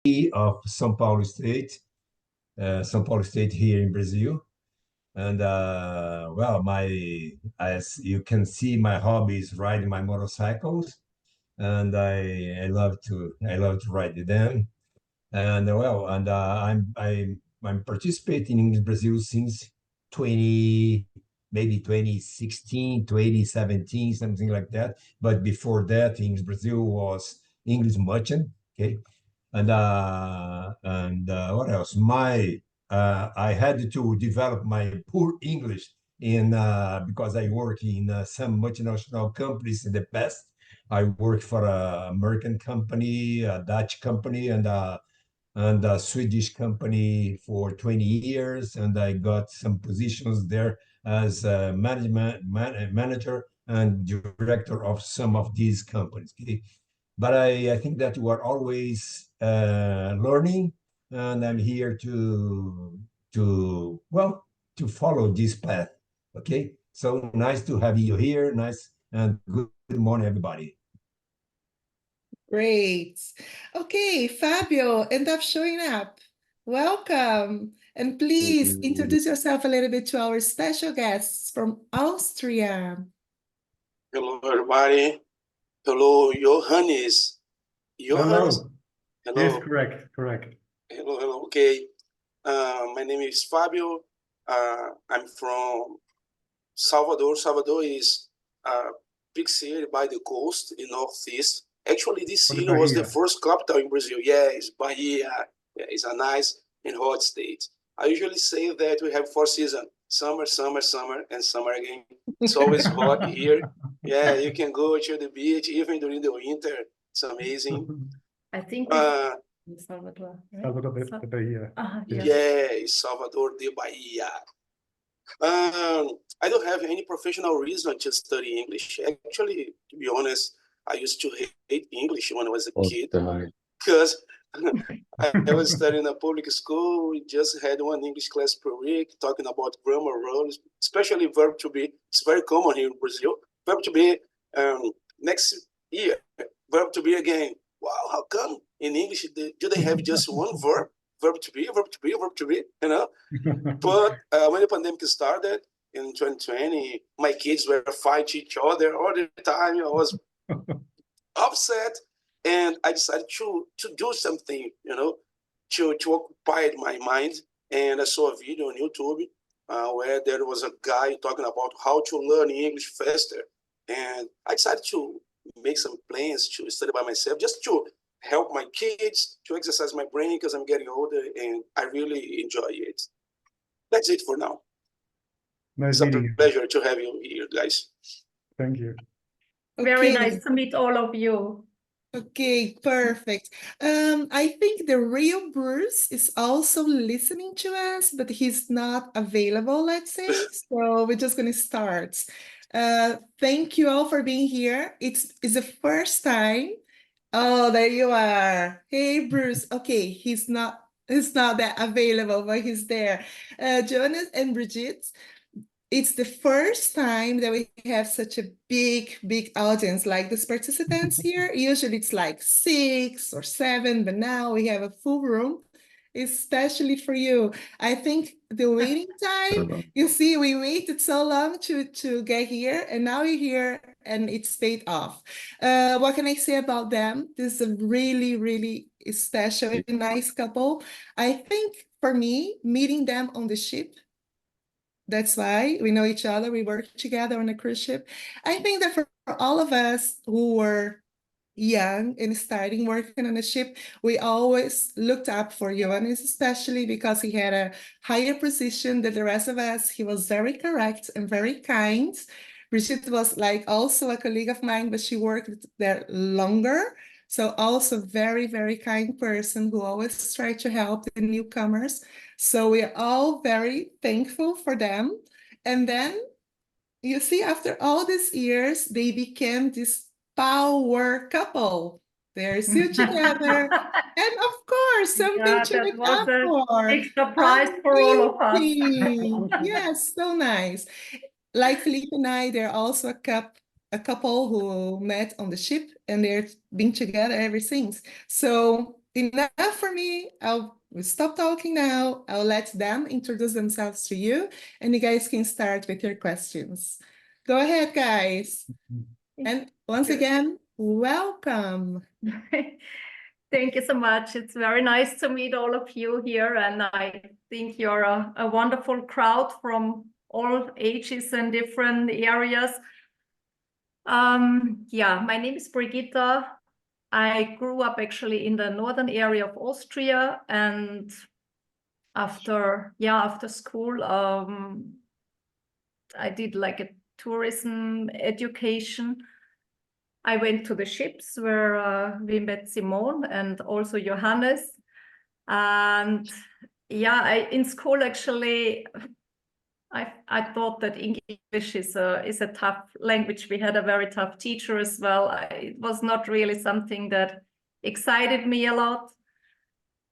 of São Paulo State here in Brazil. And well, as you can see, my hobby is riding my motorcycles, and I love to ride them. And well, and I'm participating in Brazil since 2016, 2017, something like that. But before that, in Brazil was English merchant. Okay, and what else? I had to develop my poor English in because I work in some multinational companies in the past. I worked for an American company, a Dutch company, and a Swedish company for 20 years, and I got some positions there as a manager and director of some of these companies. Okay? But I think that you are always learning, and I'm here to follow this path. Okay, so nice to have you here. Nice and good morning, everybody. Great. Okay, Fabio, end up showing up. Welcome. And please introduce yourself a little bit to our special guests from Austria. Hello, everybody. Hello, Johannes. Johannes? Hello. Yes, correct. Hello. Okay. My name is Fabio. I'm from Salvador. Salvador is a big city by the coast in Northeast. Actually, this city was the first capital in Brazil. Yeah, it's Bahia. Yeah, it's a nice and hot state. I usually say that we have 4 seasons: summer, and summer again. It's always hot here. Yeah, you can go to the beach even during the winter. It's amazing. I think Salvador, right? Salvador de Bahia. Yeah, Salvador de Bahia. I don't have any professional reason to study English. Actually, to be honest, I used to hate English when I was a kid because I was studying a public school. We just had one English class per week talking about grammar rules, especially verb to be. It's very common here in Brazil. Verb to be next year, verb to be again. Wow, how come in English do they have just one verb? Verb to be, you know? But when the pandemic started in 2020, my kids were fighting each other all the time. I was upset, and I decided to do something, you know, to occupy my mind. And I saw a video on YouTube where there was a guy talking about how to learn English faster. And I decided to make some plans to study by myself, just to help my kids, to exercise my brain because I'm getting older, and I really enjoy it. That's it for now. Nice it's a pleasure to have you here, guys. Thank you. Very nice to meet all of you. Okay, perfect. I think the real Bruce is also listening to us, but he's not available, let's say. So we're just going to start. Thank you all for being here. It's the first time. Oh, there you are. Hey, Bruce. Okay, he's not that available, but he's there. Johannes and Briggite, it's the first time that we have such a big audience like these participants here. Usually it's like 6 or 7, but now we have a full room, especially for you. I think the waiting time, you see, we waited so long to get here, and now you're here and it's paid off. What can I say about them? This is a really special and nice couple. I think for me, meeting them on the ship, that's why we know each other. We work together on a cruise ship. I think that for all of us who were young and starting working on a ship, we always looked up for Johannes, especially because he had a higher position than the rest of us. He was very correct and very kind. Brigitte was like also a colleague of mine, but she worked there longer. So also very kind person who always tried to help the newcomers. So we're all very thankful for them. And then you see, after all these years, they became this power couple. They're still together. And of course, something to look up for. Big surprise for all of us. Yes, so nice. Like Felipe and I, they're also a couple who met on the ship, and they've been together ever since. So enough for me. I'll stop talking now. I'll let them introduce themselves to you, and you guys can start with your questions. Go ahead, guys. And once again, welcome. Thank you so much. It's very nice to meet all of you here, and I think you're a wonderful crowd from all ages and different areas. Yeah, my name is Briggite. I grew up actually in the northern area of Austria, and after school, I did like a tourism education. I went to the ships where we met Simone and also Johannes. And yeah, in school actually, I thought that English is a tough language. We had a very tough teacher as well. It was not really something that excited me a lot.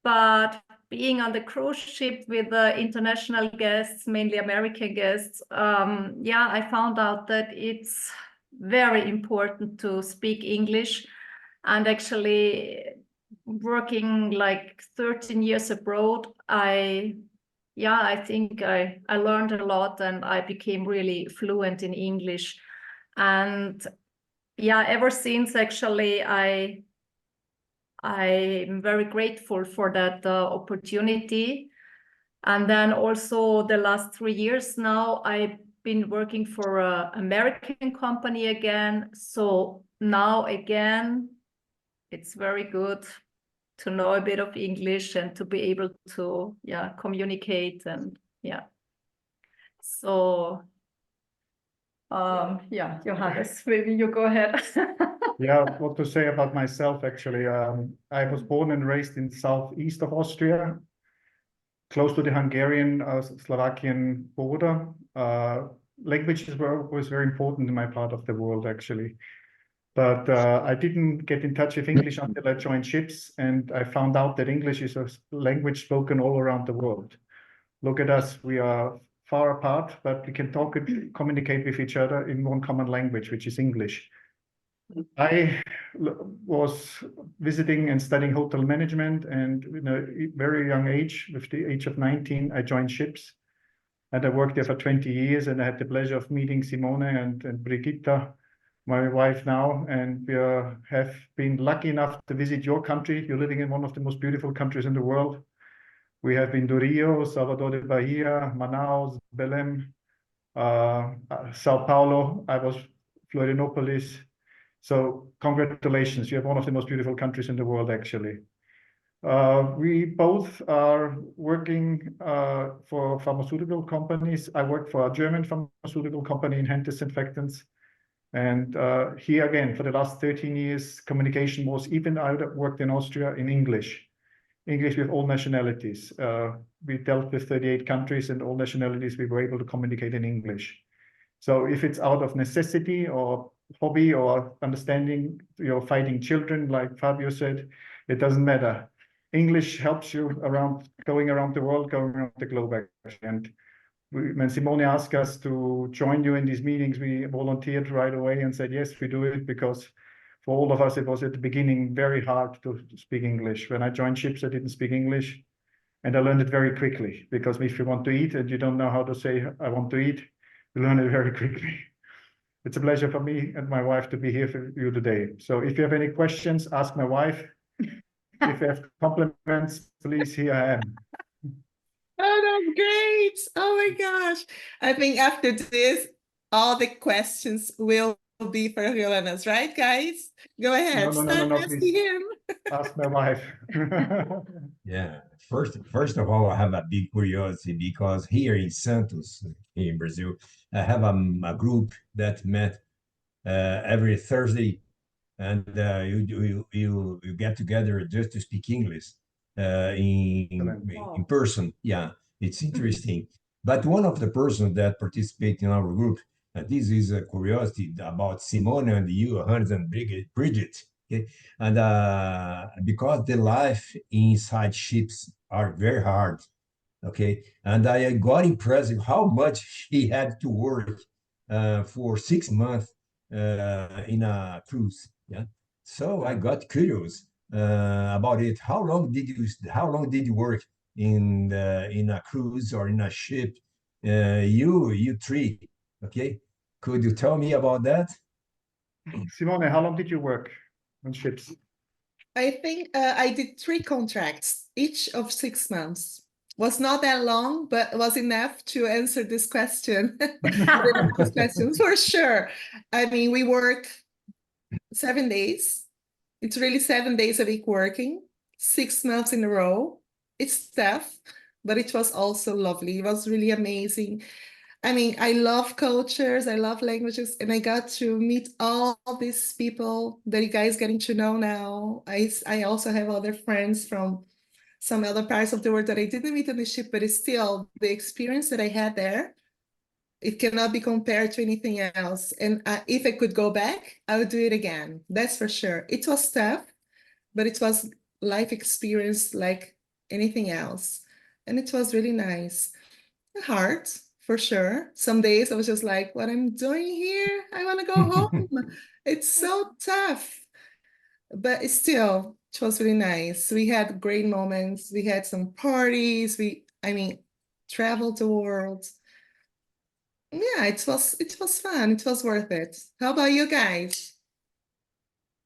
But being on the cruise ship with international guests, mainly American guests, yeah, I found out that it's very important to speak English. And actually working like 13 years abroad, I think I learned a lot and I became really fluent in English. And yeah, ever since actually I'm very grateful for that opportunity. And then also the last 3 years now, I've been working for an American company again. So now again, it's very good to know a bit of English and to be able to communicate and so Johannes, maybe you go ahead. Yeah, what to say about myself actually. I was born and raised in southeast of Austria, close to the Hungarian Slovakian border. Languages were always very important in my part of the world actually. But I didn't get in touch with English until I joined ships, and I found out that English is a language spoken all around the world. Look at us, we are far apart, but we can talk and communicate with each other in one common language, which is English. I was visiting and studying hotel management, and in a very young age, with the age of 19, I joined ships. And I worked there for 20 years, and I had the pleasure of meeting Simone and Brigitte, my wife now, and we have been lucky enough to visit your country. You're living in one of the most beautiful countries in the world. We have been to Rio, Salvador de Bahia, Manaus, Belém, Sao Paulo. I was Florianopolis. So congratulations, you have one of the most beautiful countries in the world, actually. We both are working for pharmaceutical companies. I work for a German pharmaceutical company in hand disinfectants. And here again, for the last 13 years, communication was, even I worked in Austria, in English with all nationalities. We dealt with 38 countries and all nationalities. We were able to communicate in English. So if it's out of necessity or hobby or understanding, you're fighting children, like Fabio said, it doesn't matter. English helps you going around the world, going around the globe, actually. And when Simone asked us to join you in these meetings, we volunteered right away and said, yes, we do it, because for all of us, it was at the beginning very hard to speak English. When I joined ships, I didn't speak English, and I learned it very quickly, because if you want to eat and you don't know how to say, I want to eat, you learn it very quickly. It's a pleasure for me and my wife to be here for you today. So if you have any questions, ask my wife. If you have compliments, please, here I am. Oh, that's great. Oh my gosh. I think after this, all the questions will be for Johannes, right, guys? Go ahead. No, Start asking him. Ask my wife. Yeah. First of all, I have a big curiosity, because here in Santos, in Brazil, I have a group that met every Thursday, and you get together just to speak English in person. Yeah, it's interesting. But one of the persons that participate in our group, this is a curiosity about Simone and you, Johannes and Briggite. Okay? And because the life inside ships are very hard, okay? And I got impressed with how much she had to work for 6 months in a cruise. Yeah. So I got curious. about it. How long did you work in a cruise or in a ship? You three, okay? Could you tell me about that? Simone, how long did you work on ships? I think I did 3 contracts, each of 6 months. Was not that long, but was enough to answer this question. This question for sure. I mean, we work 7 days. It's really 7 days a week working, 6 months in a row. It's tough, but it was also lovely. It was really amazing. I mean, I love cultures, I love languages, and I got to meet all these people that you guys getting to know now. I also have other friends from some other parts of the world that I didn't meet on the ship, but it's still the experience that I had there. It cannot be compared to anything else. And if I could go back, I would do it again. That's for sure. It was tough, but it was life experience like anything else. And it was really nice. Hard, for sure. Some days I was just like, what I'm doing here? I want to go home. It's so tough. But it was really nice. We had great moments. We had some parties. I mean, traveled the world. Yeah, it was fun. It was worth it. How about you guys?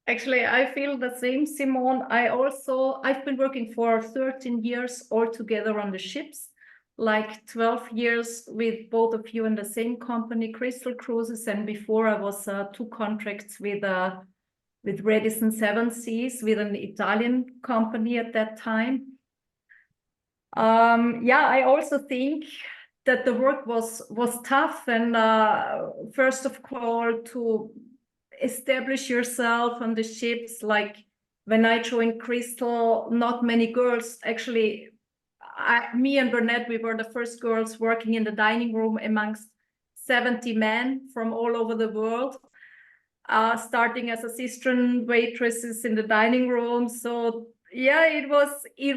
Actually, I feel the same, Simone. I've been working for 13 years altogether on the ships, like 12 years with both of you in the same company, Crystal Cruises, and before I was 2 contracts with Radisson Seven Seas with an Italian company at that time. Yeah, I also think that the work was tough, and first of all to establish yourself on the ships. Like when I joined Crystal, not many girls actually. Me and Bernette, we were the first girls working in the dining room amongst 70 men from all over the world, starting as assistant waitresses in the dining room. So yeah, it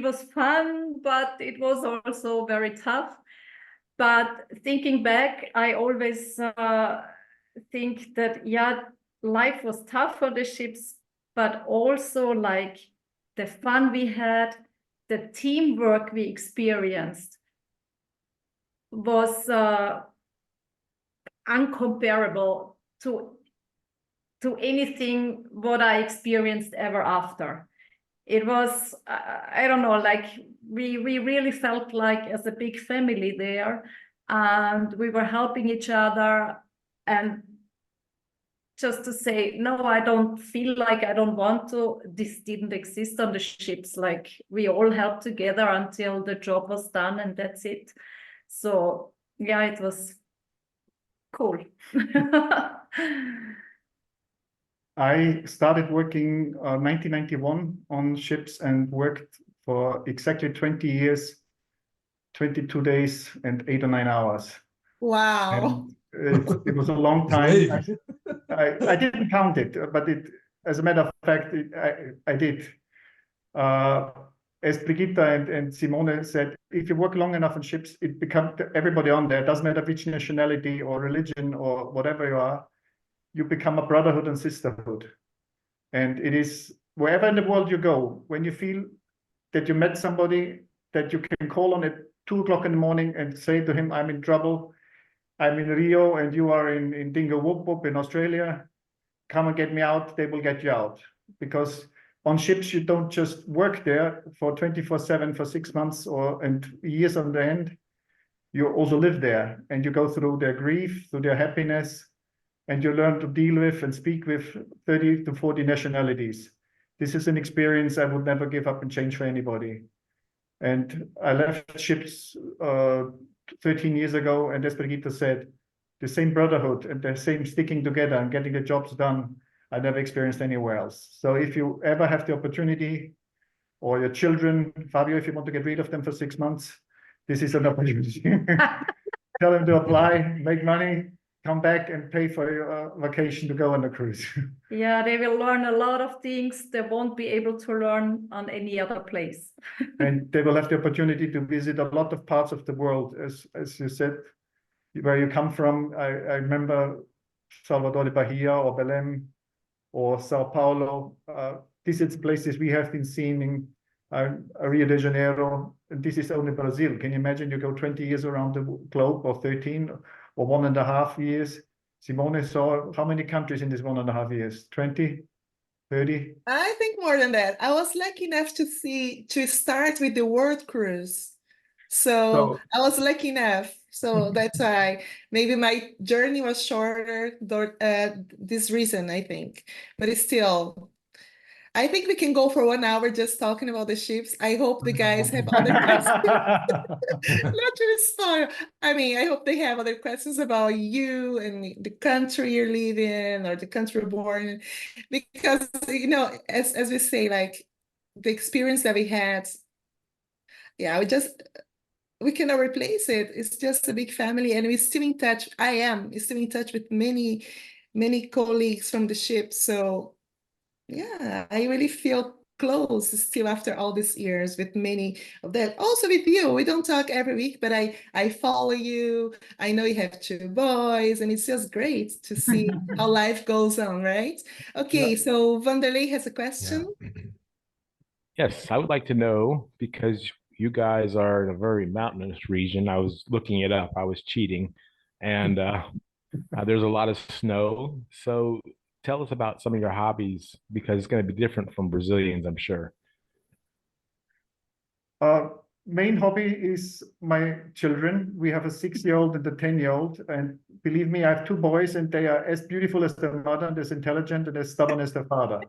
was fun, but it was also very tough. But thinking back, I always think that, yeah, life was tough for the ships, but also like the fun we had, the teamwork we experienced was uncomparable to anything what I experienced ever after. It was, I don't know, like we really felt like as a big family there, and we were helping each other. And just to say, no, I don't feel like I don't want to, this didn't exist on the ships. Like we all helped together until the job was done, and that's it. So yeah, it was cool. I started working 1991 on ships and worked for exactly 20 years, 22 days and 8 or 9 hours. Wow. It was a long time. I didn't count it, but as a matter of fact, I did. As Brigitte and Simone said, if you work long enough on ships, it becomes everybody on there. It doesn't matter which nationality or religion or whatever you are. You become a brotherhood and sisterhood. And it is wherever in the world you go, when you feel that you met somebody that you can call on at 2 o'clock in the morning and say to him, I'm in trouble, I'm in Rio and you are in Dingo Whoop Whoop in Australia, come and get me out, they will get you out. Because on ships, you don't just work there for 24/7 for 6 months and years on the end. You also live there and you go through their grief, through their happiness, and you learn to deal with and speak with 30 to 40 nationalities. This is an experience I would never give up and change for anybody. And I left ships 13 years ago, and as Brigitte said, the same brotherhood and the same sticking together and getting the jobs done, I never experienced anywhere else. So if you ever have the opportunity, or your children, Fabio, if you want to get rid of them for 6 months, this is an opportunity. Tell them to apply, make money, come back and pay for your vacation to go on a cruise. Yeah, they will learn a lot of things they won't be able to learn on any other place. And they will have the opportunity to visit a lot of parts of the world, as you said, where you come from. I remember Salvador de Bahia or Belém or Sao Paulo. these are places we have been seeing in Rio de Janeiro. And this is only Brazil. Can you imagine you go 20 years around the globe, or 13, or 1.5 years? Simone saw how many countries in this 1.5 years? 20, 30? I think more than that. I was lucky enough to start with the world cruise. So I was lucky enough. So that's why maybe my journey was shorter, this reason, I think. But it's still, I think we can go for 1 hour just talking about the ships. I hope the guys have other questions. Not to spoil. I mean, I hope they have other questions about you and the country you're living or the country you're born in. Because, you know, as we say, like the experience that we had, yeah, we cannot replace it. It's just a big family, and we're still in touch. I am still in touch with many colleagues from the ship. So yeah, I really feel close still after all these years with many of them. Also with you, we don't talk every week, but I follow you. I know you have 2 boys, and it's just great to see how life goes on, right? Okay, so Vanderlei has a question. Yes, I would like to know, because you guys are in a very mountainous region. I was looking it up. I was cheating, and there's a lot of snow. So tell us about some of your hobbies, because it's going to be different from Brazilians, I'm sure. Main hobby is my children. We have a 6-year-old and a 10-year-old, and believe me, I have 2 boys, and they are as beautiful as their mother, and as intelligent and as stubborn as their father.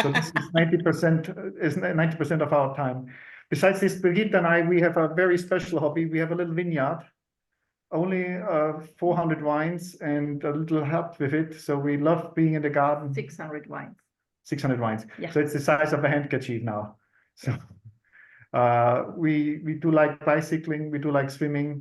So this is 90% of our time. Besides this, Brigitte and I, we have a very special hobby. We have a little vineyard, only 400 wines and a little hut with it. So we love being in the garden. 600 wines. 600 wines. Yeah. So it's the size of a handkerchief now. So we do like bicycling. We do like swimming.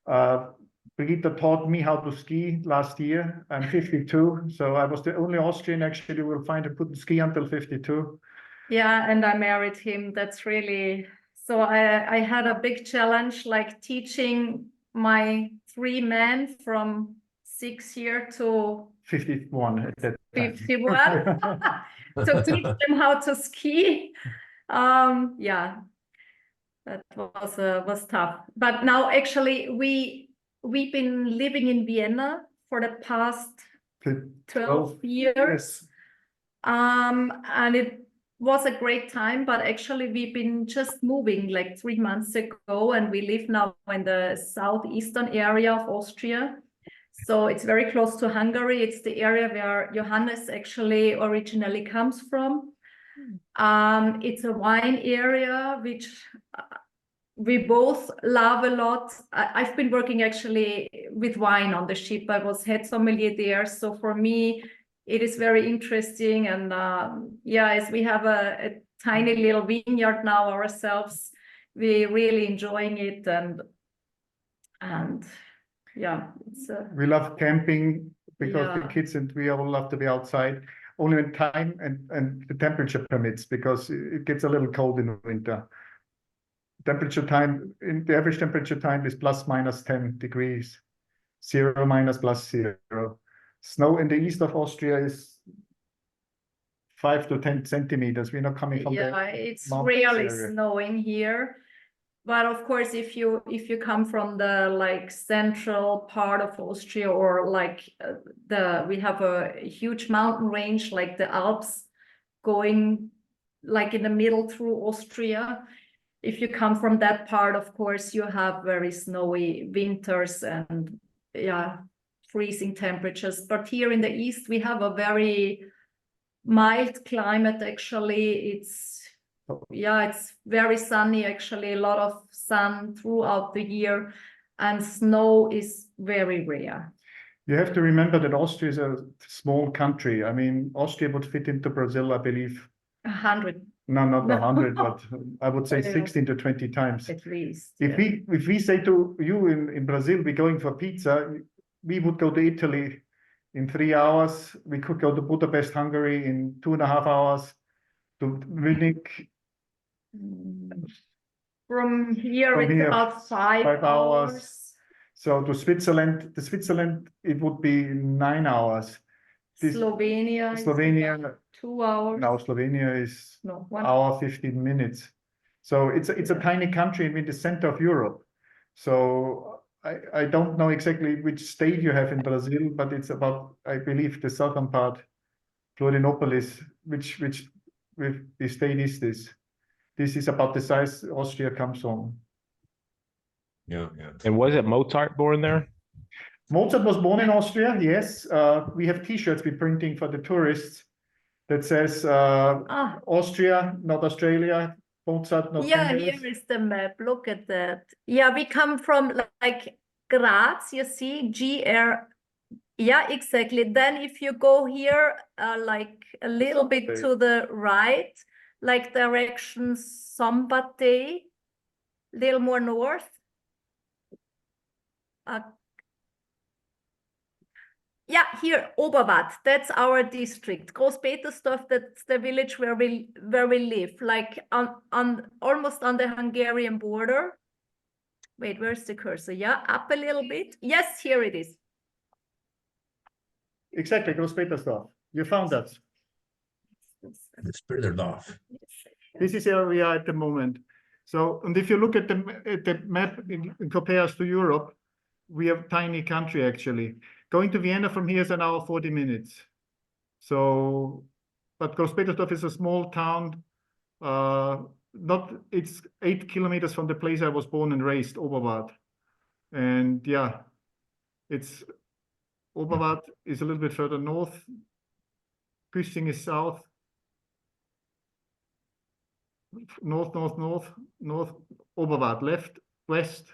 Brigitte taught me how to ski last year. I'm 52, so I was the only Austrian actually you will find who couldn't ski until 52. Yeah, and I married him. That's really, so I had a big challenge, like teaching my 3 men from 6 years to 51 at that time. 51 to teach them how to ski. Yeah, that was tough. But now actually we've been living in Vienna for the past 12 years. And it was a great time, but actually we've been just moving like 3 months ago, and we live now in the southeastern area of Austria. So it's very close to Hungary. It's the area where Johannes actually originally comes from. It's a wine area, which we both love a lot. I've been working actually with wine on the ship. I was head sommelier there. So for me, it is very interesting. And yeah, as we have a tiny little vineyard now ourselves, we're really enjoying it. And yeah, it's we love camping because the kids and we all love to be outside, only when time and the temperature permits, because it gets a little cold in the winter. Temperature time, in the average temperature time is ±10 degrees, 0 ±+0. Snow in the east of Austria is 5 to 10 centimeters. We're not coming from the it's really snowing here. But of course, if you come from the like central part of Austria, or like we have a huge mountain range like the Alps going like in the middle through Austria. If you come from that part, of course, you have very snowy winters and freezing temperatures. But here in the east, we have a very mild climate. Actually, it's very sunny. Actually, a lot of sun throughout the year, and snow is very rare. You have to remember that Austria is a small country. I mean, Austria would fit into Brazil, I believe. 100. No, not 100, but I would say 16 to 20 times. At least. If we say to you in Brazil, we're going for pizza, we would go to Italy in 3 hours. We could go to Budapest, Hungary in 2.5 hours, to Munich. From here, it's about 5 hours. So to Switzerland, it would be 9 hours. Slovenia. is Slovenia. about 2 hours. Now Slovenia is No, 1 hour 15 minutes. So it's a tiny country in the center of Europe. So I don't know exactly which state you have in Brazil, but it's about, I believe, the southern part, Florianopolis. Which the state is this? This is about the size Austria comes from. Yeah, yeah. And was it Mozart born there? Mozart was born in Austria, yes. We have T-shirts we're printing for the tourists that says Austria, not Australia. Mozart, not Yeah, Hungary. here is the map. Look at that. Yeah, we come from like Graz, you see, GR. Yeah, exactly. Then if you go here, like a little bit to the right, like direction Szombathely, little more north. Yeah, here, Oberwart, that's our district. Großpetersdorf, that's the village where we live, like on almost on the Hungarian border. Wait, where's the cursor? Yeah, up a little bit. Yes, here it is. Exactly, Großpetersdorf. You found that. It's further off. This is where we are at the moment. So, and if you look at the map in comparison to Europe, we have a tiny country actually. Going to Vienna from here is an hour 40 minutes. So, but Großpetersdorf is a small town. It's 8 kilometers from the place I was born and raised, Oberwart. And yeah, Oberwart is a little bit further north. Güssing is south. North, Oberwart, left, west.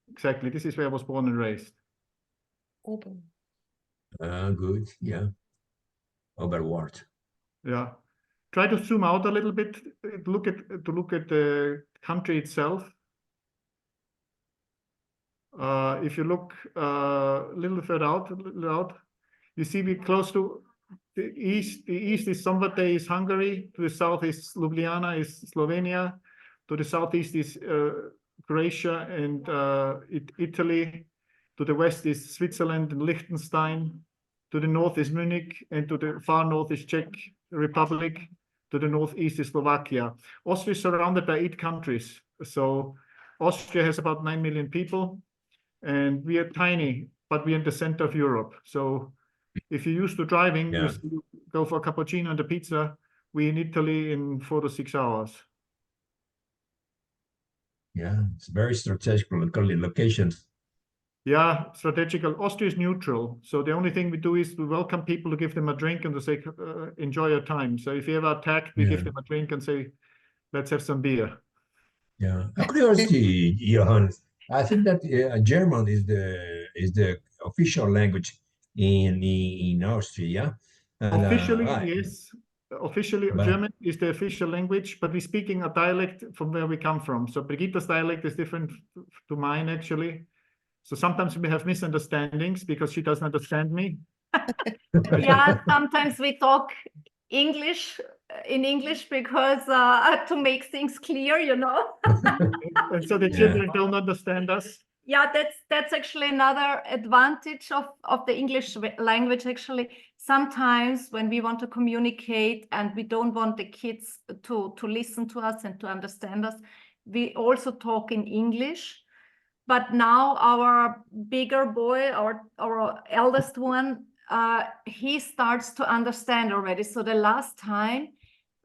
Exactly, this is where I was born and raised. Good, yeah. Oberwart. Yeah. Try to zoom out a little bit to look at the country itself. If you look a little further out, you see we're close to the east. The east is Szombathely, is Hungary. To the south is Ljubljana, is Slovenia. To the southeast is Croatia and Italy. To the west is Switzerland and Liechtenstein. To the north is Munich, and to the far north is Czech Republic. To the northeast is Slovakia. Austria is surrounded by 8 countries. So Austria has about 9 million people, and we are tiny, but we're in the center of Europe. So if you're used to driving, you go for a cappuccino and a pizza. We're in Italy in 4 to 6 hours. Yeah, it's very strategic locations. Yeah, strategical. Austria is neutral. So the only thing we do is to welcome people, to give them a drink and to say, enjoy your time. So if you ever attacked, we give them a drink and say, let's have some beer. Yeah. A curiosity, Johannes. I think that German is the official language in Austria. And, officially, yes. Officially, German is the official language, but we're speaking a dialect from where we come from. So Brigitte's dialect is different to mine, actually. So sometimes we have misunderstandings because she doesn't understand me. Yeah, sometimes we talk English in English because to make things clear, you know. And so the children don't understand us. Yeah, that's actually another advantage of the English language, actually. Sometimes when we want to communicate and we don't want the kids to listen to us and to understand us, we also talk in English. But now our bigger boy, our eldest one, he starts to understand already. So the last time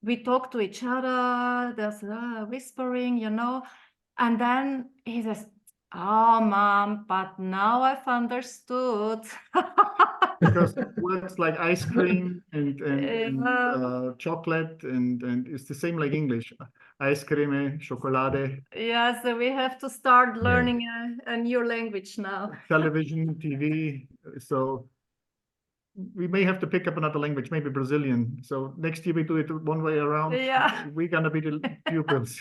we talked to each other, there's whispering, you know, and then he says, "Oh, Mom, but now I've understood." Because words like ice cream and chocolate and it's the same like English. Ice cream, chocolate. Yeah, so we have to start learning a new language now. Television, TV. So we may have to pick up another language, maybe Brazilian. So next year we do it one way around. Yeah. We're gonna be the pupils.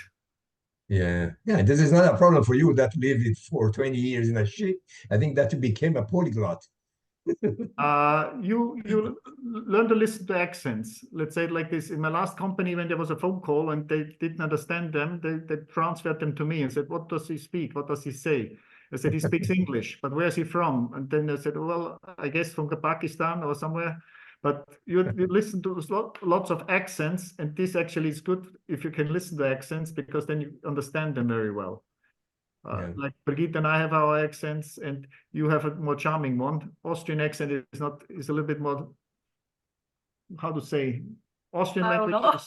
Yeah, this is not a problem for you that lived for 20 years in a ship. I think that you became a polyglot. You learn to listen to accents. Let's say it like this. In my last company, when there was a phone call and they didn't understand them, they transferred them to me and said, "What does he speak? What does he say?" I said, "He speaks English, but where is he from?" And then they said, "Well, I guess from Pakistan or somewhere." But you listen to lots of accents, and this actually is good if you can listen to accents, because then you understand them very well. Like Brigitte and I have our accents, and you have a more charming one. Austrian accent is a little bit more, how to say, Austrian language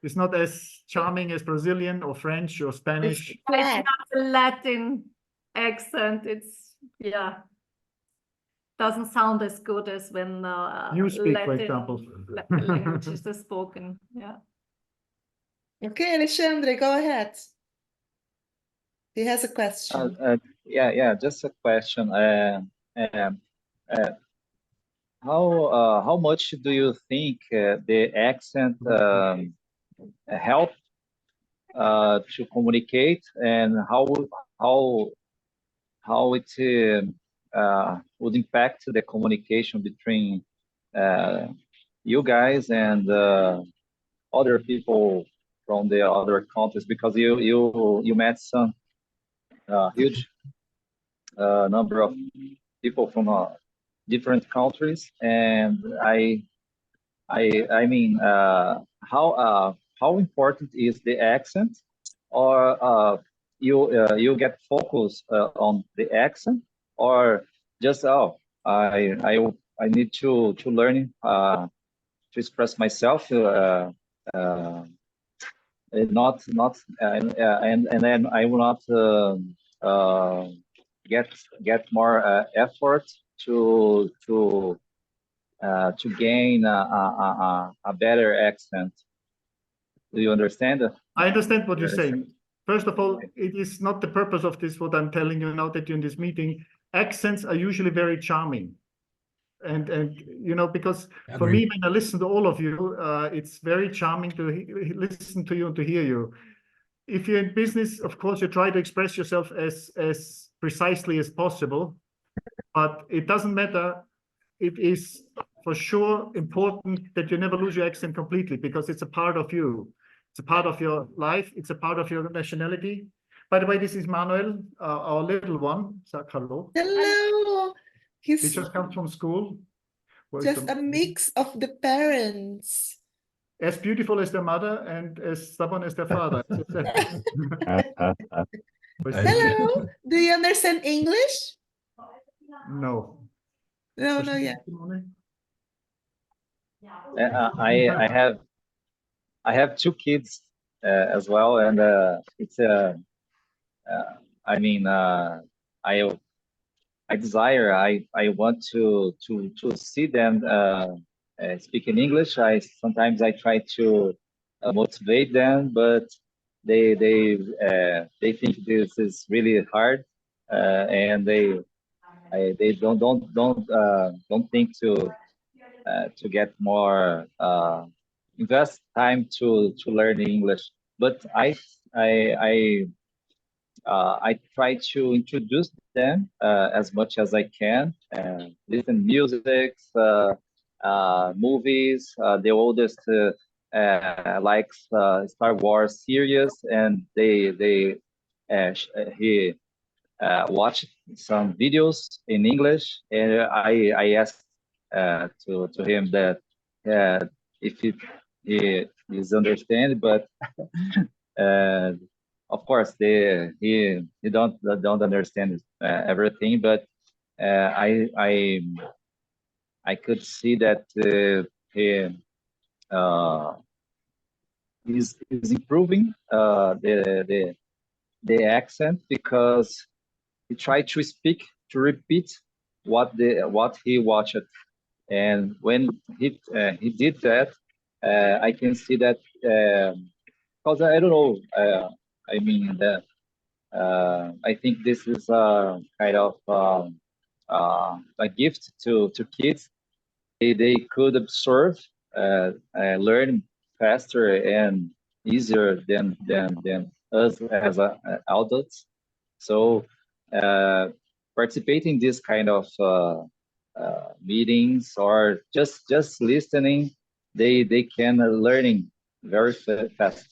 is not as charming as Brazilian or French or Spanish. It's not a Latin accent. It's, doesn't sound as good as when you speak, Latin, for example. languages are spoken. Yeah. Okay, Alexandre, go ahead. He has a question. Just a question. How much do you think the accent help to communicate, and how it would impact the communication between you guys and other people from the other countries? Because you met some huge number of people from different countries, and I mean, how important is the accent, or you get focused on the accent, or just I need to learn to express myself, not and then I will not get more effort to gain a better accent. Do you understand? I understand what you're saying. First of all, it is not the purpose of this, what I'm telling you now that you're in this meeting. Accents are usually very charming. And you know, because for me, when I listen to all of you, it's very charming to listen to you and to hear you. If you're in business, of course, you try to express yourself as precisely as possible, but it doesn't matter. It is for sure important that you never lose your accent completely, because it's a part of you. It's a part of your life. It's a part of your nationality. By the way, this is Manuel, our little one. Hello. Hello. He just comes from school. Just a mix of the parents. As beautiful as their mother and as stubborn as their father. Hello. Do you understand English? No. No, no, yeah. I have two kids as well, and it's I mean, I desire, I want to see them speak in English. Sometimes I try to motivate them, but they think this is really hard, and they don't think to get more invest time to learn English. But I try to introduce them as much as I can, listen music, movies. The oldest likes Star Wars series, and he watched some videos in English, and I asked to him that if he is understand, but of course he don't understand everything, but I could see that he is improving the accent, because he tried to speak, to repeat what he watched, and when he did that, I can see that, because I don't know, I mean that I think this is a kind of a gift to kids. They could absorb, learn faster and easier than us as adults. So participating in this kind of meetings, or just listening, they can learning very fast.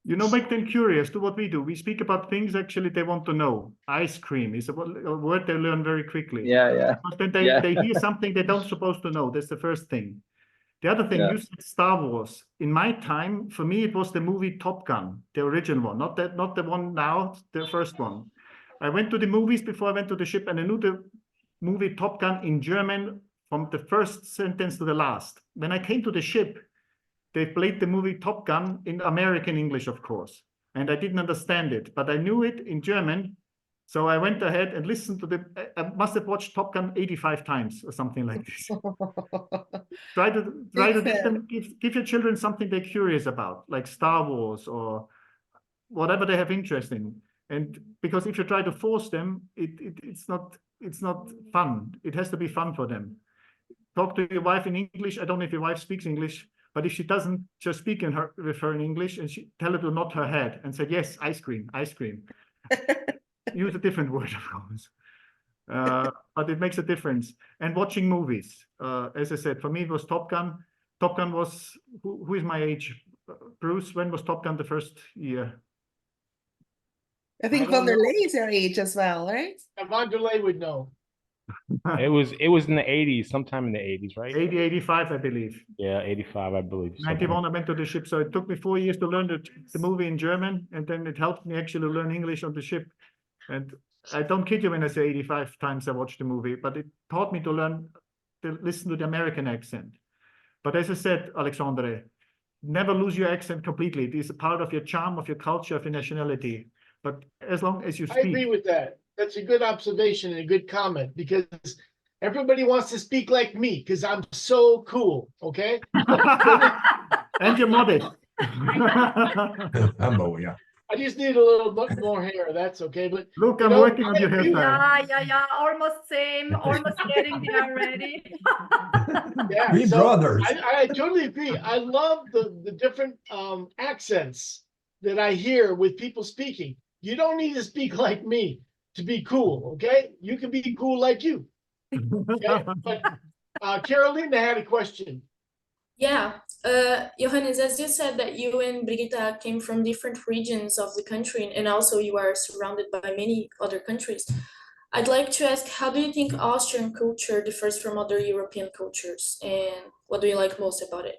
Make them curious. Do what we do. We speak about things actually they want to know. Ice cream is a word they learn very quickly. Yeah. But then they hear something they don't supposed to know. That's the first thing. The other thing, you said Star Wars. In my time, for me, it was the movie Top Gun, the original one, not the one now, the first one. I went to the movies before I went to the ship, and I knew the movie Top Gun in German from the first sentence to the last. When I came to the ship, they played the movie Top Gun in American English, of course, and I didn't understand it, but I knew it in German. So I went ahead and listened to I must have watched Top Gun 85 times or something like this. Try to give your children something they're curious about, like Star Wars or whatever they have interest in. And because if you try to force them, it's not fun. It has to be fun for them. Talk to your wife in English. I don't know if your wife speaks English, but if she doesn't, just speak with her in English, and tell her to nod her head and say, yes, ice cream, ice cream. Use a different word, of course. But it makes a difference. And watching movies, as I said, for me, it was Top Gun. Top Gun was, who is my age? Bruce, when was Top Gun the first year? I think Vanderlei is your age as well, right? Vanderlei would know. It was in the 80s, sometime in the 80s, right? 80, 85, I believe. Yeah, 85, I believe. 91, I went to the ship. So it took me 4 years to learn the movie in German, and then it helped me actually learn English on the ship. And I don't kid you when I say 85 times I watched the movie, but it taught me to listen to the American accent. But as I said, Alexandre, never lose your accent completely. It is a part of your charm, of your culture, of your nationality. But as long as you speak. I agree with that. That's a good observation and a good comment, because everybody wants to speak like me because I'm so cool, okay? And you're modest. Humble, yeah. I just need a little bit more hair. That's okay. But look, I'm working on your hairstyle. Yeah. Almost same. Almost getting there already. Yeah, We brothers. I totally agree. I love the different accents that I hear with people speaking. You don't need to speak like me to be cool, okay? You can be cool like you. Okay? But Carolina had a question. Yeah, Johannes, as you said that you and Briggite came from different regions of the country, and also you are surrounded by many other countries. I'd like to ask, how do you think Austrian culture differs from other European cultures, and what do you like most about it?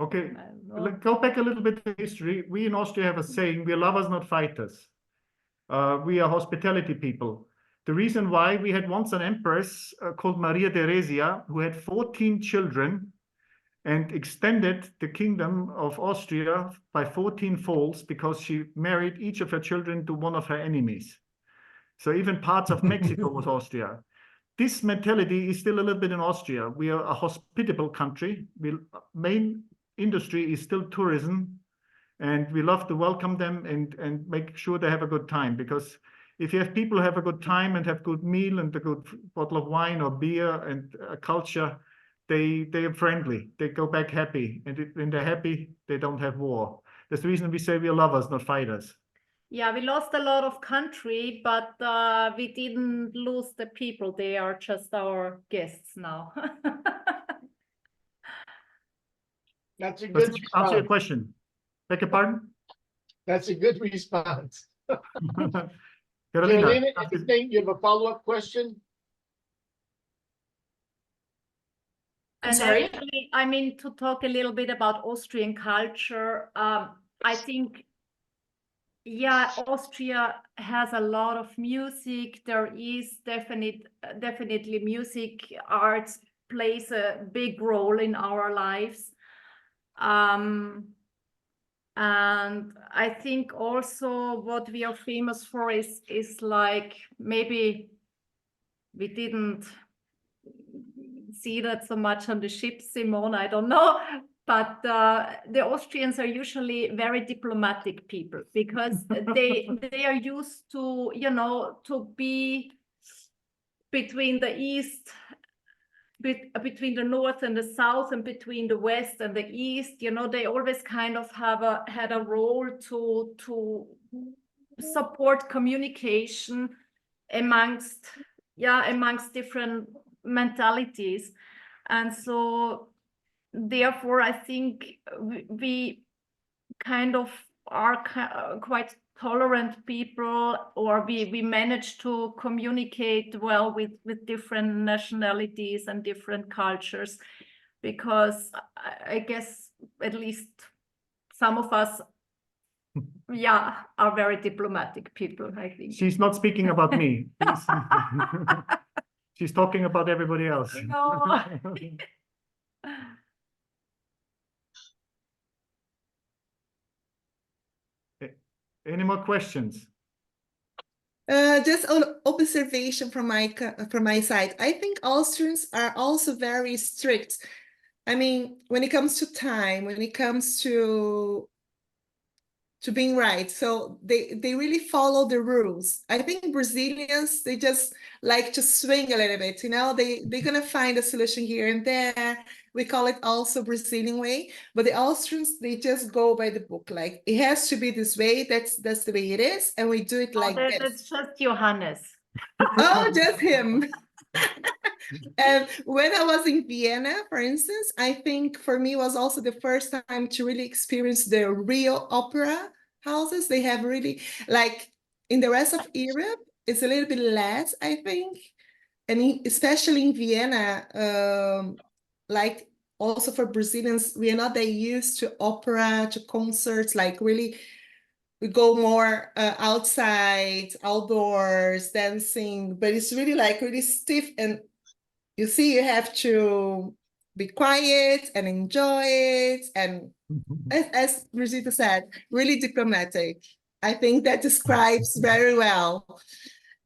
Okay, let's go back a little bit to history. We in Austria have a saying, we are lovers, not fighters. We are hospitality people. The reason why, we had once an empress called Maria Theresia, who had 14 children and extended the kingdom of Austria by 14 folds because she married each of her children to one of her enemies. So even parts of Mexico was Austria. This mentality is still a little bit in Austria. We are a hospitable country. Main industry is still tourism, and we love to welcome them and make sure they have a good time, because if you have people who have a good time and have good meal and a good bottle of wine or beer and a culture, they are friendly. They go back happy. And when they're happy, they don't have war. That's the reason we say we are lovers, not fighters. Yeah, we lost a lot of country, but we didn't lose the people. They are just our guests now. That's a good response. Answer your question. Beg your pardon? That's a good response. Carolina, anything? You have a follow-up question? I'm sorry? Actually, I mean, to talk a little bit about Austrian culture, I think, yeah, Austria has a lot of music. There is definitely music, arts plays a big role in our lives. And I think also what we are famous for is like, maybe we didn't see that so much on the ship, Simone, I don't know, but the Austrians are usually very diplomatic people, because they are used to, you know, to be between the east, between the north and the south, and between the west and the east. You know, they always kind of had a role to support communication amongst different mentalities. And so therefore, I think we kind of are quite tolerant people, or we manage to communicate well with different nationalities and different cultures, because I guess at least some of us, yeah, are very diplomatic people, I think. She's not speaking about me. She's talking about everybody else. No. Any more questions? Just an observation from my side. I think Austrians are also very strict. I mean, when it comes to time, when it comes to being right, so they really follow the rules. I think Brazilians, they just like to swing a little bit, you know, they're gonna find a solution here and there. We call it also Brazilian way, but the Austrians, they just go by the book. Like, it has to be this way, that's the way it is, and we do it like this. It's just Johannes. Oh, just him. And when I was in Vienna, for instance, I think for me was also the first time to really experience the real opera houses. They have really, like, in the rest of Europe, it's a little bit less, I think. And especially in Vienna, like also for Brazilians, we are not that used to opera, to concerts, like really, we go more outside, outdoors, dancing, but it's really like really stiff, and you see, you have to be quiet and enjoy it. And as Brigitte said, really diplomatic. I think that describes very well.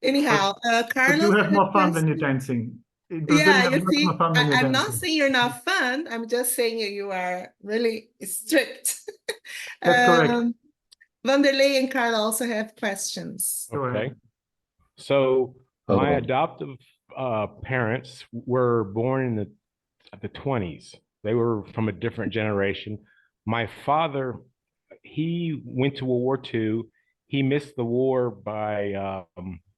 Anyhow, Carlos. But you have more fun when you're dancing. Yeah, you see, I'm not saying you're not fun. I'm just saying you are really strict. That's correct. Vanderlei and Carl also have questions. Okay. So my adoptive parents were born in the 20s. They were from a different generation. My father, he went to World War II. He missed the war by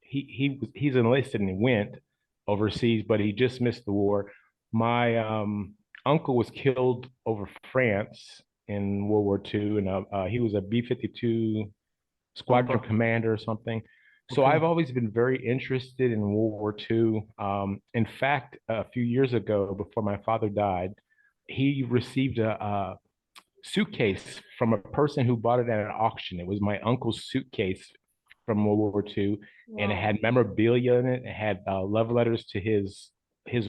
he's enlisted and he went overseas, but he just missed the war. My uncle was killed over France in World War II, and he was a B-52 squadron commander or something. So I've always been very interested in World War II. In fact, a few years ago, before my father died, he received a suitcase from a person who bought it at an auction. It was my uncle's suitcase from World War II, and it had memorabilia in it. It had love letters to his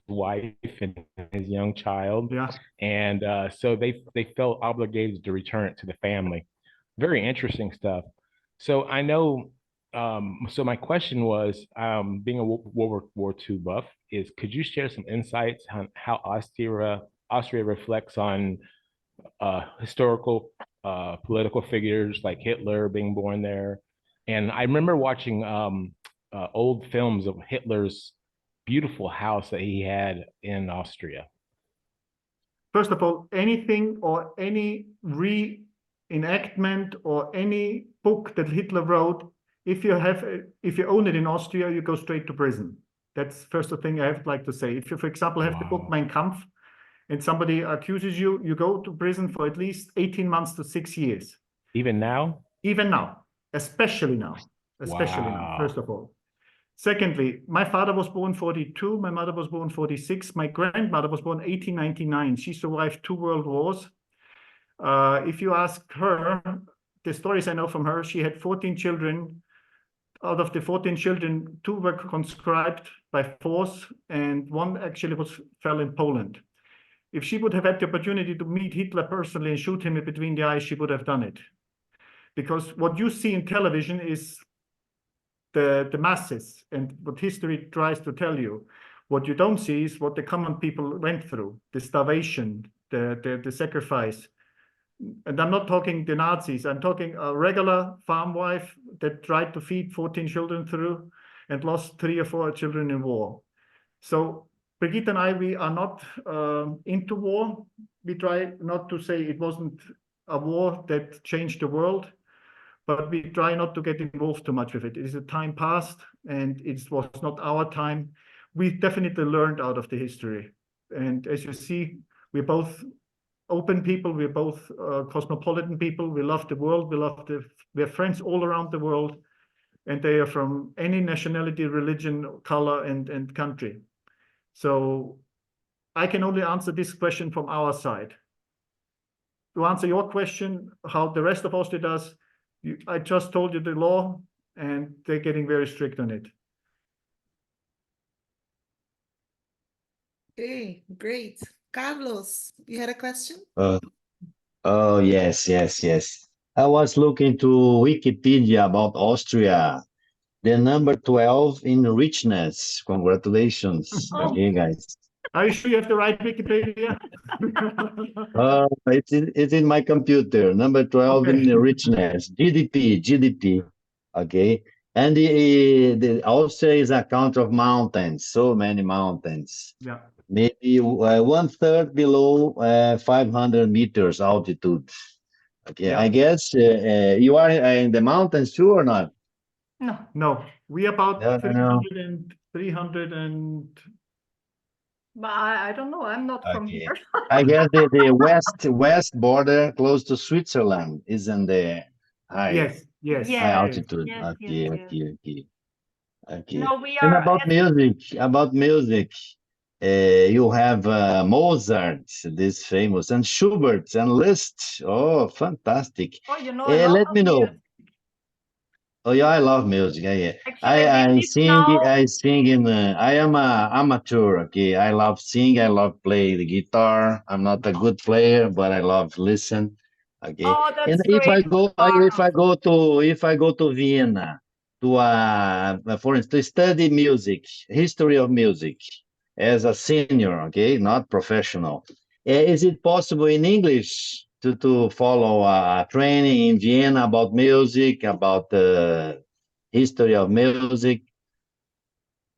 wife and his young child. Yeah. And so they felt obligated to return it to the family. Very interesting stuff. So I know. So my question was, being a World War II buff, is could you share some insights on how Austria reflects on historical political figures like Hitler being born there? And I remember watching old films of Hitler's beautiful house that he had in Austria. First of all, anything or any reenactment or any book that Hitler wrote, if you own it in Austria, you go straight to prison. That's first thing I would like to say. If you, for example, have the book Mein Kampf and somebody accuses you, you go to prison for at least 18 months to 6 years. Even now? Even now, especially now, now, first of all. Secondly, my father was born 42, my mother was born 46, my grandmother was born 1899. She survived 2 world wars. If you ask her, the stories I know from her, she had 14 children. Out of the 14 children, 2 were conscribed by force, and 1 actually fell in Poland. If she would have had the opportunity to meet Hitler personally and shoot him between the eyes, she would have done it. Because what you see in television is the masses and what history tries to tell you. What you don't see is what the common people went through, the starvation, the sacrifice. And I'm not talking the Nazis, I'm talking a regular farm wife that tried to feed 14 children through and lost 3 or 4 children in war. So Brigitte and I, we are not into war. We try not to say it wasn't a war that changed the world, but we try not to get involved too much with it. It is a time past and it was not our time. We definitely learned out of the history. And as you see, we're both open people. We're both cosmopolitan people. We love the world. We have friends all around the world, and they are from any nationality, religion, color, and country. So I can only answer this question from our side. To answer your question, how the rest of Austria does, I just told you the law, and they're getting very strict on it. Okay, great. Carlos, you had a question? Oh, yes. I was looking to Wikipedia about Austria. The number 12 in richness. Congratulations. Okay, guys. Are you sure you have the right Wikipedia? It's in my computer. Number 12 in the richness. GDP. Okay. And the Austria is a country of mountains, so many mountains. Yeah. Maybe 1/3 below 500 meters altitude. Okay, Yeah. I guess you are in the mountains too or not? No, we about No. 300 and But I don't know. I'm not from Okay. here. I guess the west border close to Switzerland is in the high yes. high altitude. yes, Okay. No, we And are. about music, you have Mozart, this famous, and Schubert and Liszt. Oh, fantastic. Oh, you know a lot Let of me know. music. Oh yeah, I love music. Yeah. Actually, we I live sing. now. I sing in. I am a amateur. Okay, I love sing. I love play the guitar. I'm not a good player, but I love listen. Okay, Oh, and that's great, if I go to Vienna to for instance, to study music, history of music as a senior. Okay, not professional. Is it possible in English to follow a training in Vienna about music, about the history of music?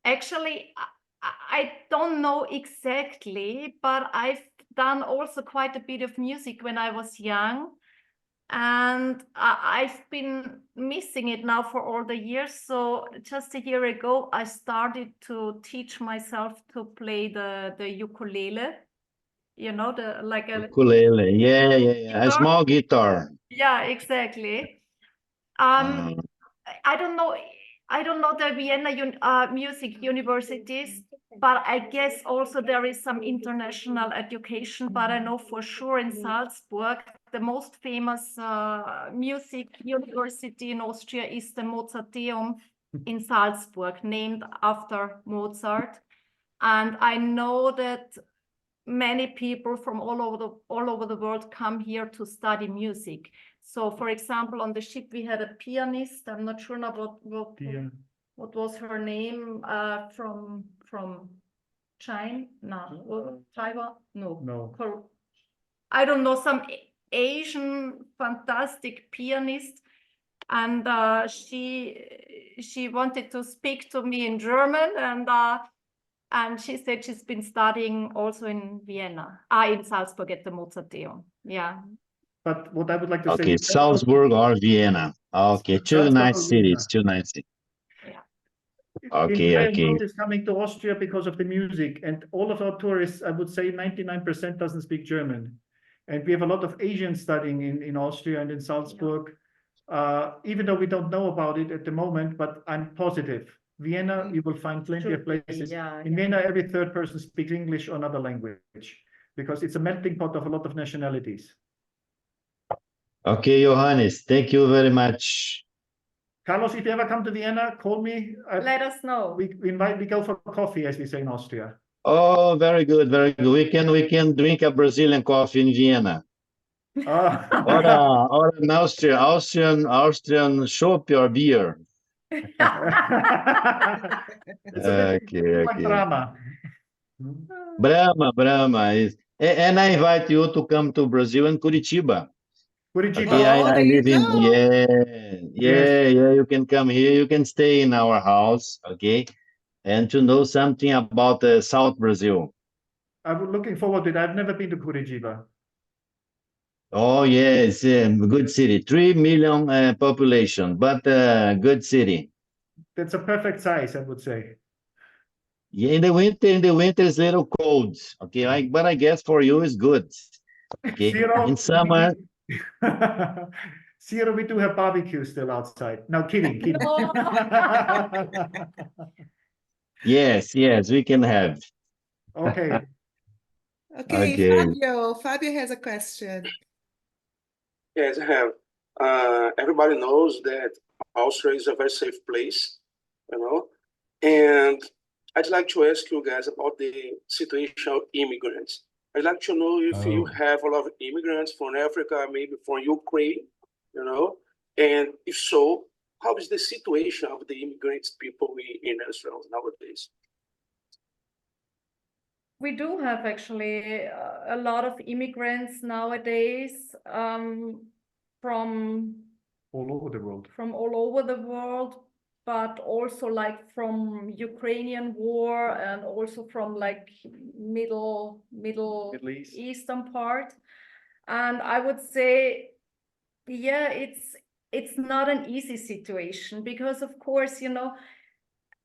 Actually, I don't know exactly, but I've done also quite a bit of music when I was young. And I've been missing it now for all the years. So just a year ago, I started to teach myself to play the ukulele. You know, like a Ukulele, yeah. A guitar. small guitar. Yeah, exactly. I don't know the Vienna music universities, but I guess also there is some international education. But I know for sure in Salzburg, the most famous music university in Austria is the Mozarteum in Salzburg, named after Mozart. And I know that many people from all over the world come here to study music. So, for example, on the ship we had a pianist. I'm not sure now what was her name, from China? No, Taiwan? No. I don't know, some Asian fantastic pianist, and she wanted to speak to me in German, and she said she's been studying also in Vienna, in Salzburg at the Mozarteum. Yeah. But what I would like to say. Okay, Salzburg or Vienna. Okay, two nice cities. Yeah. Okay. World is coming to Austria because of the music, and all of our tourists, I would say 99% doesn't speak German. And we have a lot of Asians studying in Austria and in Salzburg, even though we don't know about it at the moment, but I'm positive. Vienna, you will find plenty of places. In Vienna, every third person speaks English or another language, because it's a melting pot of a lot of nationalities. Okay, Johannes, thank you very much. Carlos, if you ever come to Vienna, call me. Let us know. We go for coffee, as we say in Austria. Oh, very good. We can drink a Brazilian coffee in Vienna. Or an Austrian shop or beer. Okay. Brahma is, and I invite you to come to Brazil and Curitiba. Okay, I live in, you can come here, you can stay in our house, okay, and to know something about South Brazil. I'm looking forward to it. I've never been to Curitiba. Oh, yes, good city, 3 million population, but good city. That's a perfect size, I would say. Yeah, in the winter it's a little cold, okay, but I guess for you it's good. Okay. Zero, In summer, Zero, we do have barbecue still outside. No, kidding, kidding. yes, we can have. Okay. Okay, Okay. Fabio has a question. Yes, I have. Everybody knows that Austria is a very safe place, you know, and I'd like to ask you guys about the situation of immigrants. I'd like to know if you have a lot of immigrants from Africa, maybe from Ukraine, you know, and if so, how is the situation of the immigrants people in Israel nowadays? We do have actually a lot of immigrants nowadays from All over the world. But also like from Ukrainian war and also from like Middle East. Eastern part. And I would say, yeah, it's not an easy situation because of course, you know,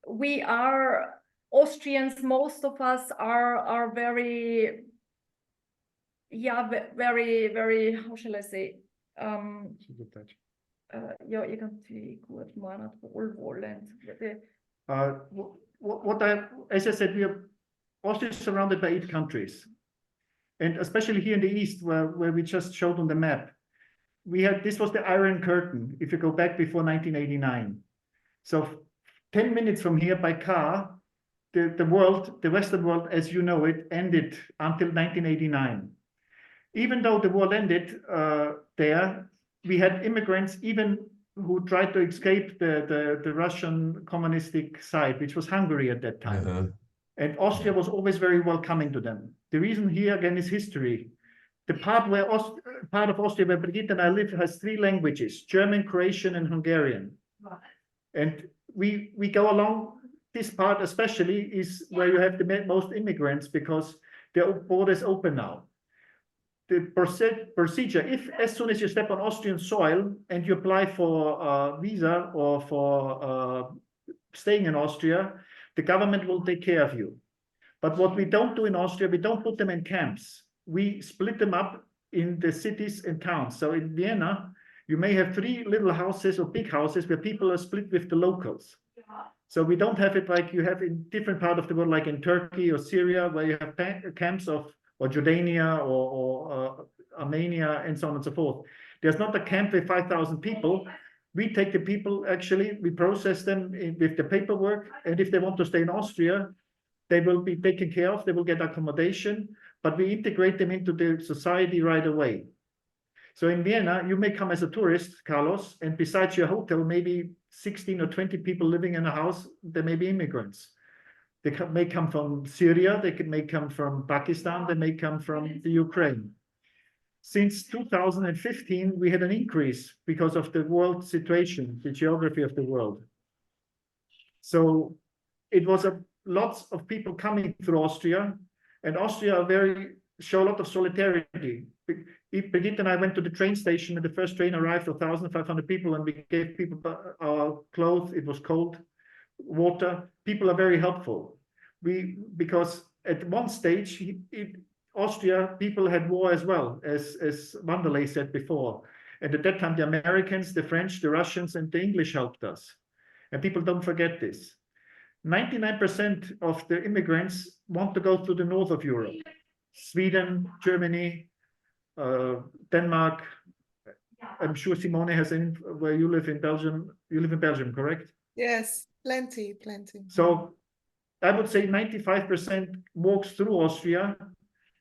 we are Austrians, most of us are very, very, how shall I say? Ja, irgendwie gut meinen, wohlwollend. As I said, Austria is surrounded by 8 countries. And especially here in the East, where we just showed on the map, this was the Iron Curtain, if you go back before 1989. So 10 minutes from here by car, the Western world, as you know it, ended until 1989. Even though the war ended there, we had immigrants even who tried to escape the Russian communistic side, which was Hungary at that time. And Austria was always very welcoming to them. The reason here again is history. The part of Austria where Brigitte and I live has 3 languages: German, Croatian, and Hungarian. And we go along this part, especially, is where you have the most immigrants because the borders open now. The procedure, if as soon as you step on Austrian soil and you apply for a visa or for staying in Austria, the government will take care of you. But what we don't do in Austria, we don't put them in camps. We split them up in the cities and towns. So in Vienna, you may have 3 little houses or big houses where people are split with the locals. So we don't have it like you have in different parts of the world, like in Turkey or Syria, where you have camps or Jordania or Armenia and so on and so forth. There's not a camp with 5,000 people. We take the people, actually, we process them with the paperwork. And if they want to stay in Austria, they will be taken care of. They will get accommodation, but we integrate them into the society right away. So in Vienna, you may come as a tourist, Carlos, and besides your hotel, maybe 16 or 20 people living in a house, there may be immigrants. They may come from Syria, may come from Pakistan, they may come from the Ukraine. Since 2015, we had an increase because of the world situation, the geography of the world. So it was lots of people coming through Austria, and Austria show a lot of solidarity. Brigitte and I went to the train station, and the first train arrived for 1,500 people, and we gave people our clothes. It was cold, water. People are very helpful. Because at one stage, Austria, people had war as well, as Wanderlei said before. And at that time, the Americans, the French, the Russians, and the English helped us. And people don't forget this. 99% of the immigrants want to go to the north of Europe. Sweden, Germany, Denmark. I'm sure Simone has where you live in Belgium. You live in Belgium, correct? Yes, plenty. So I would say 95% walks through Austria,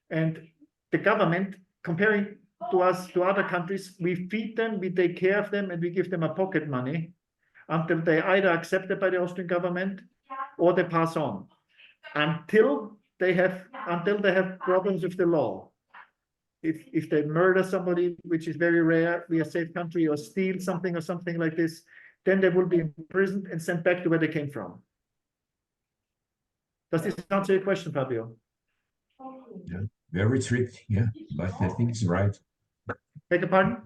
and the government, comparing to us, to other countries, we feed them, we take care of them, and we give them a pocket money until they either accepted by the Austrian government or they pass on, until they have problems with the law. If they murder somebody, which is very rare, we are a safe country, or steal something or something like this, then they will be imprisoned and sent back to where they came from. Does this answer your question, Fabio? Yeah, very strict, yeah, but I think it's right. Beg your pardon?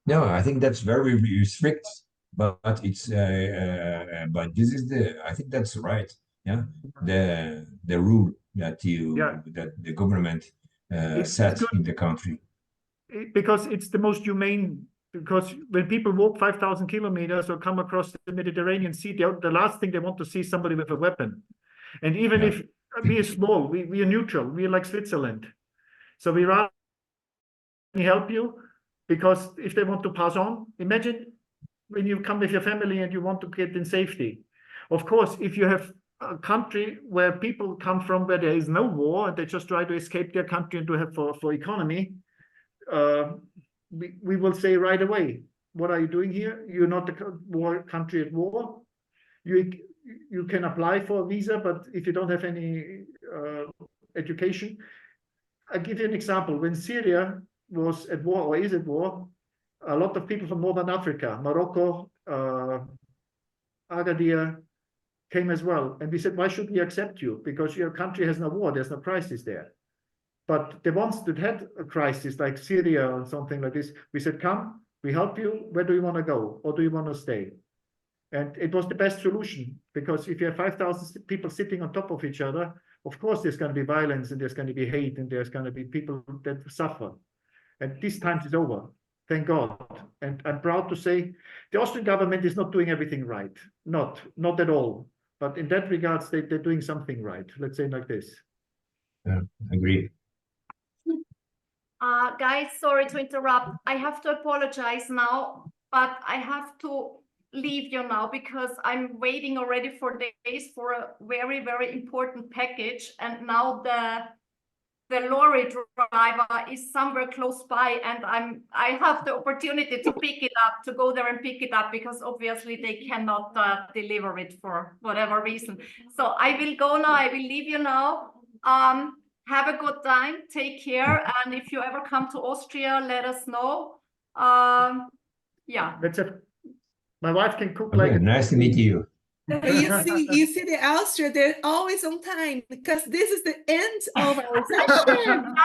No, I think that's very strict, but it's but this is I think that's right. Yeah, the rule that that the government set in the country. Because it's the most humane. Because when people walk 5,000 kilometers or come across the Mediterranean Sea, the last thing they want to see is somebody with a weapon. And even if we are small, we are neutral, we are like Switzerland. So we rather help you, because if they want to pass on, imagine when you come with your family and you want to get in safety. Of course, if you have a country where people come from where there is no war and they just try to escape their country and to have for economy, we will say right away, what are you doing here? You're not a country at war. You can apply for a visa, but if you don't have any education. I'll give you an example. When Syria was at war or is at war, a lot of people from Northern Africa, Morocco, Agadir, came as well. And we said, why should we accept you? Because your country has no war, there's no crisis there. But the ones that had a crisis, like Syria or something like this, we said, come, we help you. Where do you want to go? Or do you want to stay? And it was the best solution, because if you have 5,000 people sitting on top of each other, of course, there's going to be violence and there's going to be hate and there's going to be people that suffer. And this time is over, thank God. And I'm proud to say the Austrian government is not doing everything right. Not at all. But in that regards, they're doing something right. Let's say like this. Yeah, agree. Guys, sorry to interrupt. I have to apologize now, but I have to leave you now because I'm waiting already for days for a very, very important package. And now the lorry driver is somewhere close by, and I have the opportunity to pick it up, to go there and pick it up, because obviously they cannot deliver it for whatever reason. So I will go now. I will leave you now. Have a good time. Take care. And if you ever come to Austria, let us know. Yeah. My wife can cook Okay, nice to meet you. You see the Austria, they're always on time, because this is the end of our session.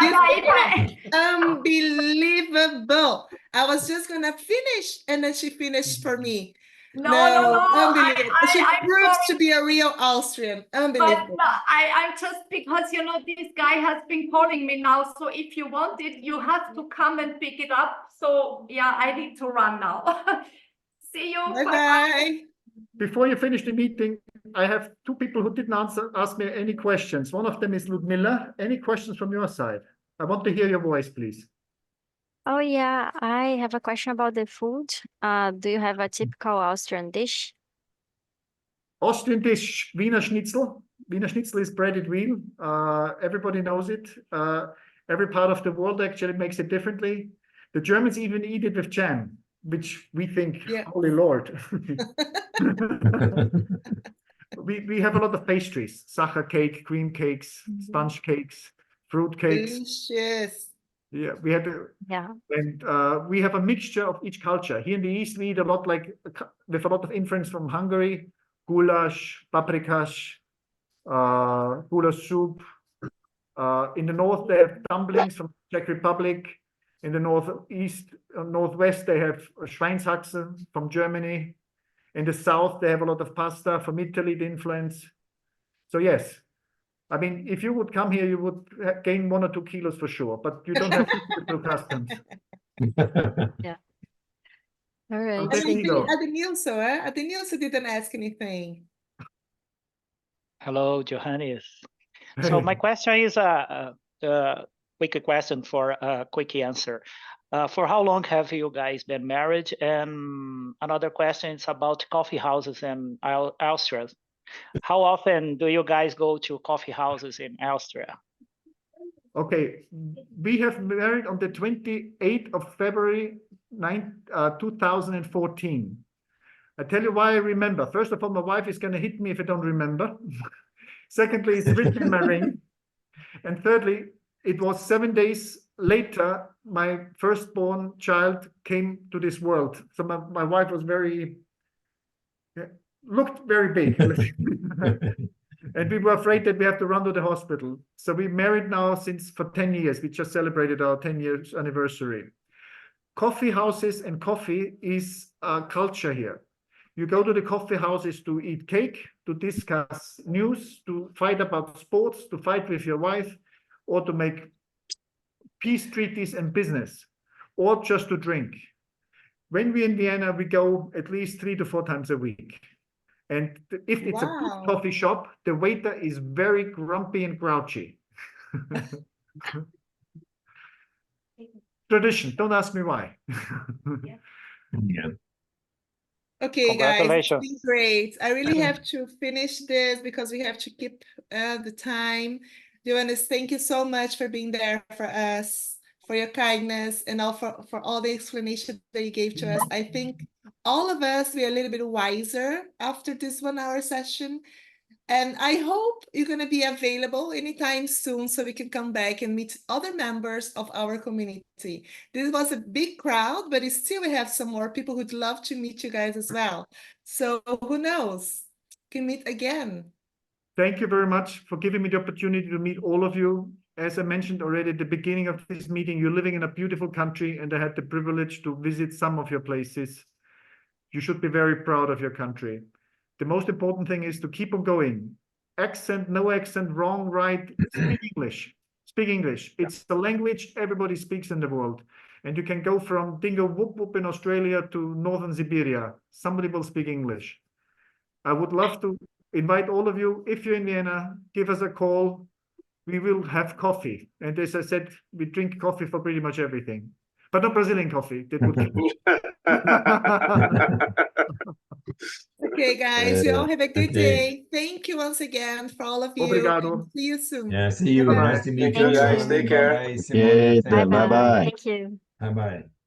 Unbelievable. I was just going to finish, and then she finished for me. No. Unbelievable. She proves to be a real Austrian. Unbelievable. But I'm just, because, you know, this guy has been calling me now. So if you want it, you have to come and pick it up. So yeah, I need to run now. See you. Bye-bye. Before you finish the meeting, I have two people who didn't ask me any questions. One of them is Ludmilla. Any questions from your side? I want to hear your voice, please. Oh, yeah, I have a question about the food. Do you have a typical Austrian dish? Austrian dish, Wiener Schnitzel. Wiener Schnitzel is breaded veal. Everybody knows it. Every part of the world actually makes it differently. The Germans even eat it with jam, which we think, holy Lord. we have a lot of pastries, Sacher cake, cream cakes, sponge cakes, fruit cakes. Delicious. Yeah, we had and we have a mixture of each culture. Here in the East, we eat a lot with a lot of influence from Hungary, goulash, paprikash, goulash soup. In the north, they have dumplings from Czech Republic. In the northeast, northwest, they have Schweinshaxe from Germany. In the south, they have a lot of pasta from Italy, the influence. So yes, I mean, if you would come here, you would gain 1 or 2 kilos for sure, but you don't have to customs. Yeah. All right. Adenilson didn't ask anything. Hello, Johannes. So my question is a quick question for a quick answer. For how long have you guys been married? And another question is about coffee houses in Austria. How often do you guys go to coffee houses in Austria? Okay, we have married on the 28th of February 2014. I tell you why I remember. First of all, my wife is going to hit me if I don't remember. Secondly, it's written in my ring. And thirdly, it was 7 days later, my firstborn child came to this world. So my wife was looked very big. And we were afraid that we have to run to the hospital. So we married now for 10 years. We just celebrated our 10 years anniversary. Coffee houses and coffee is a culture here. You go to the coffee houses to eat cake, to discuss news, to fight about sports, to fight with your wife, or to make peace treaties and business, or just to drink. When we're in Vienna, we go at least 3 to 4 times a week. And if it's a good coffee shop, the waiter is very grumpy and grouchy. Tradition, don't ask me why. Yeah. Okay, guys, it's Congratulations. been great. I really have to finish this because we have to keep the time. Johannes, thank you so much for being there for us, for your kindness, and all for all the explanation that you gave to us. I think all of us, we are a little bit wiser after this 1 hour session. And I hope you're going to be available anytime soon so we can come back and meet other members of our community. This was a big crowd, but still we have some more people who'd love to meet you guys as well. So who knows? Can meet again. Thank you very much for giving me the opportunity to meet all of you. As I mentioned already at the beginning of this meeting, you're living in a beautiful country, and I had the privilege to visit some of your places. You should be very proud of your country. The most important thing is to keep on going. Accent, no accent, wrong, right, speak English. Speak English. It's the language everybody speaks in the world. And you can go from Dingo Whoop Whoop in Australia to Northern Siberia. Somebody will speak English. I would love to invite all of you, if you're in Vienna, give us a call. We will have coffee. And as I said, we drink coffee for pretty much everything. But not Brazilian coffee. That would Okay, guys, you all have a good day. Thank you once again for all of you. Obrigado. See you soon. Yeah, see you. Bye-bye. Nice to meet Thank you, you. guys. Take care. Bye-bye, Simone. Bye-bye. Thank you. Bye-bye.